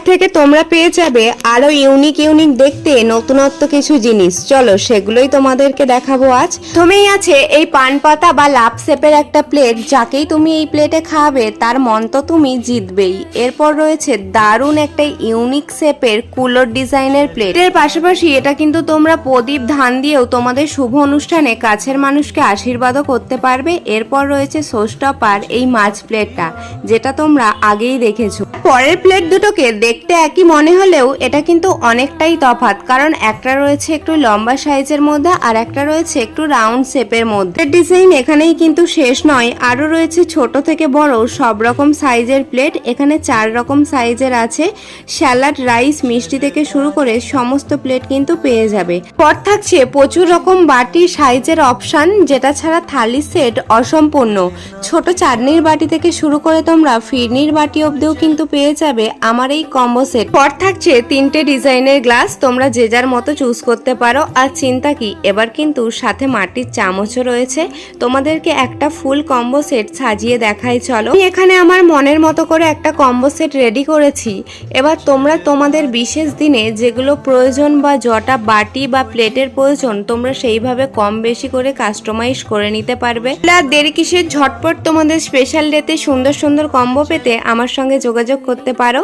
থেকে তোমরা পেয়ে যাবে আরো ইউনিক ইউনিক দেখতে নতুনত্ব কিছু জিনিস। চলো সেগুলোই তোমাদেরকে দেখাবো আজ। প্রথমেই আছে এই পান পাতা বা লাভ শেপের একটা প্লেট, যাকেই তুমি এই প্লেটে খাবে তার মন তো তুমি জিতবেই। এরপর রয়েছে দারুণ একটা ইউনিক শেপের কুলোর ডিজাইনের প্লেট। এর পাশাপাশি এটা কিন্তু তোমরা প্রদীপ ধান দিয়েও তোমাদের শুভ অনুষ্ঠানে কাছের মানুষকে আশীর্বাদও করতে পারবে। এরপর রয়েছে সোস্টপার এই মাছ প্লেটটা, যেটা তোমরা আগেই দেখেছো। পরের প্লেট দুটোকে দেখতে একই মনে হলেও এটা কিন্তু অনেকটাই তফাৎ, কারণ একটা রয়েছে একটু লম্বা সাইজের মধ্যে আর একটা রয়েছে একটু রাউন্ড শেপের মধ্যে। ডিজাইন এখানেই কিন্তু শেষ নয়, আরো রয়েছে ছোট থেকে বড় সব রকম সাইজের প্লেট। এখানে 4 রকম সাইজের আছে। স্যালাড, রাইস, মিষ্টি থেকে শুরু করে সমস্ত প্লেট কিন্তু পেয়ে যাবে। পর থাকছে প্রচুর রকম বাটি সাইজের অপশন, যেটা ছাড়া থালি সেট অসম্পূর্ণ। ছোট চাটনির বাটি থেকে শুরু করে তোমরা ফিরনির বাটি অবধিও কিন্তু পেয়ে যাবে আমার এই কম্বো সেট। পর থাকছে 3টে ডিজাইনের গ্লাস, তোমরা যে যার মতো চুজ করতে পারো। আর চিন্তা কি, এবার কিন্তু সাথে মাটির চামচও রয়েছে। তোমাদেরকে একটা ফুল কম্বো সেট সাজিয়ে দেখাই চলো। আমি এখানে আমার মনের মতো করে একটা কম্বো সেট রেডি করেছি। এবার তোমরা তোমাদের বিশেষ দিনে যেগুলো প্রয়োজন বা জটা বাটি বা প্লেটের প্রয়োজন, তোমরা সেইভাবে কম বেশি করে কাস্টমাইজ করে নিতে পারবে। আর দেরি কিসের, ঝটপট তোমাদের স্পেশাল ডেতে সুন্দর সুন্দর কম্বো পেতে আমার সঙ্গে যোগাযোগ করতে পারো।